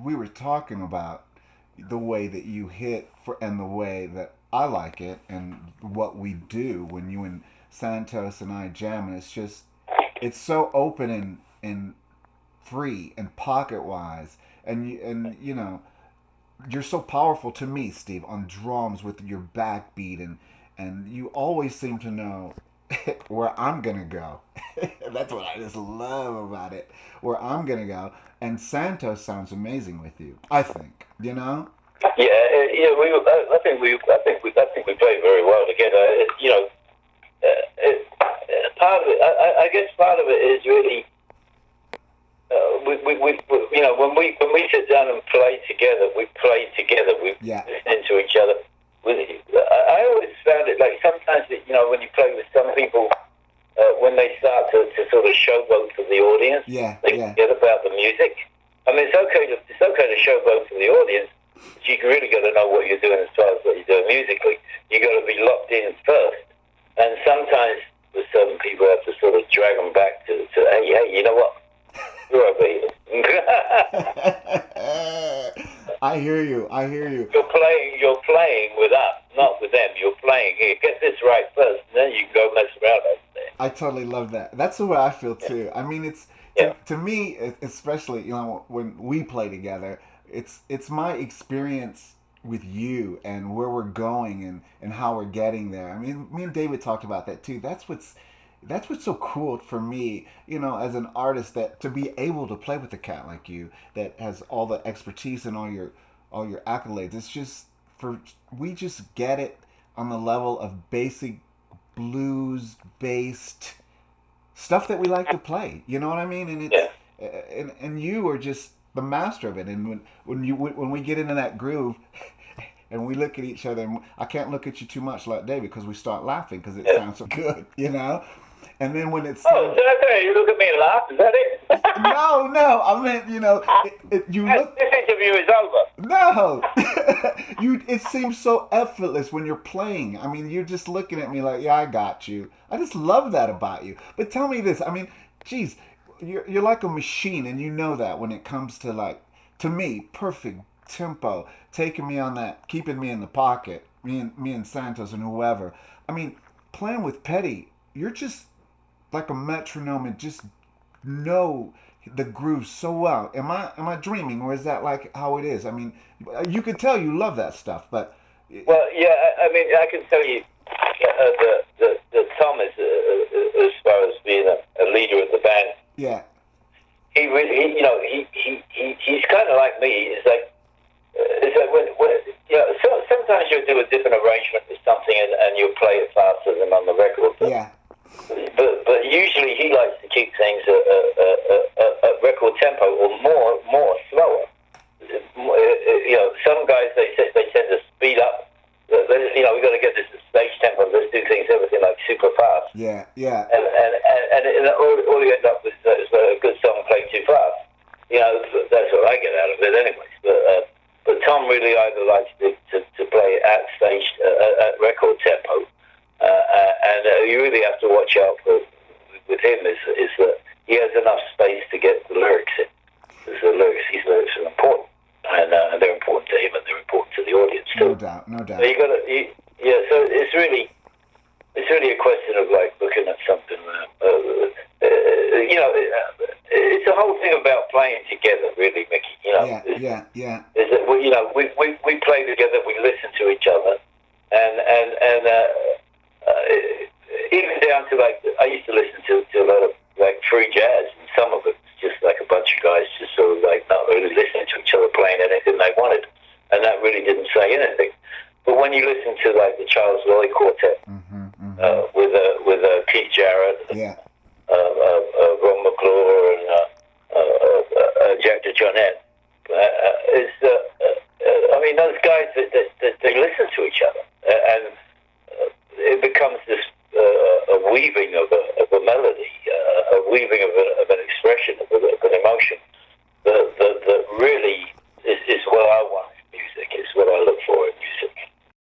we were talking about the way that you hit for and the way that I like it and what we do when you and Santos and I jam, and it's so open and free and pocket wise, and you know, you're so powerful to me, Steve, on drums with your backbeat, and you always seem to know where I'm gonna go. That's what I just love about it. Where I'm gonna go. And Santos sounds amazing with you. I think. You know. Yeah, yeah. I think we play very well together. Part of it, I guess, part of it is really when we sit down and play together, we play together. We Yeah. listen to each other. I always found it like sometimes when you play with some people, when they start to sort of showboat to the audience, Yeah. they Yeah. forget about the music. I mean, it's okay to showboat to the audience, but you really got to know what you're doing as far as what you're doing musically. You got to be locked in first, and sometimes with certain people, I have to sort of drag them back to hey, you know what? You're over here. I hear you. I hear you. You're playing with us, not with them. You're playing here. Get this right first, and then you can go mess around over there. I totally love that. That's the way I feel too. I mean, it's Yeah. to me, especially when we play together. It's my experience with you and where we're going and how we're getting there. I mean, me and David talked about that too. That's what's so cool for me, as an artist, that to be able to play with a cat like you that has all the expertise and all your accolades. It's just for we just get it on the level of basic blues based stuff that we like to play. You know what I mean? And Yeah. and you are just the master of it. And when we get into that groove, and we look at each other, and I can't look at you too much like David because we start laughing because it Yeah. sounds so good, And then when it's Oh, okay. You look at me and laugh. Is that it? no, I meant you look. This interview is over. No, It seems so effortless when you're playing. I mean, you're just looking at me like, yeah, I got you. I just love that about you. But tell me this. I mean, geez, you're like a machine, and you know that when it comes to to me, perfect tempo, taking me on that, keeping me in the pocket, me and Santos and whoever. I mean, playing with Petty, you're just like a metronome and just know the groove so well. Am I dreaming, or is that like how it is? I mean, you could tell you love that stuff, but Well, yeah. I mean, I can tell you the Tom is as far as being a leader of the band. yeah, He really, he's kind of like me. It's like when sometimes you'll do a different arrangement of something and you'll play it faster than on the record. yeah, But usually he likes to keep things at record tempo or more slower. Some guys they tend to speed up. We got to get this at stage tempo. Let's do everything like super fast. yeah, yeah, And all you end up with is a good song played too fast. That's what I get out of it, anyways. But Tom really either likes to play at stage at record tempo. And you really have to watch out with him is that he has enough space to get the lyrics in. Because his lyrics are important, and they're important to him, and they're important to the audience too. no doubt, no doubt. So so it's really a question of like looking at something. It's the whole thing about playing together, really, Mickey. Yeah. Is that we play together, we listen to each other, and even down to like I used to listen to a lot of like free jazz, and some of it's just like a bunch of guys just sort of like not really listening to each other playing anything they wanted, and that really didn't say anything. But when you listen to like the Charles Lloyd Quartet with Keith Jarrett, yeah, Ron McClure, and Jack DeJohnette, I mean those guys they listen to each other, and it becomes this a weaving of a melody, a weaving of an expression of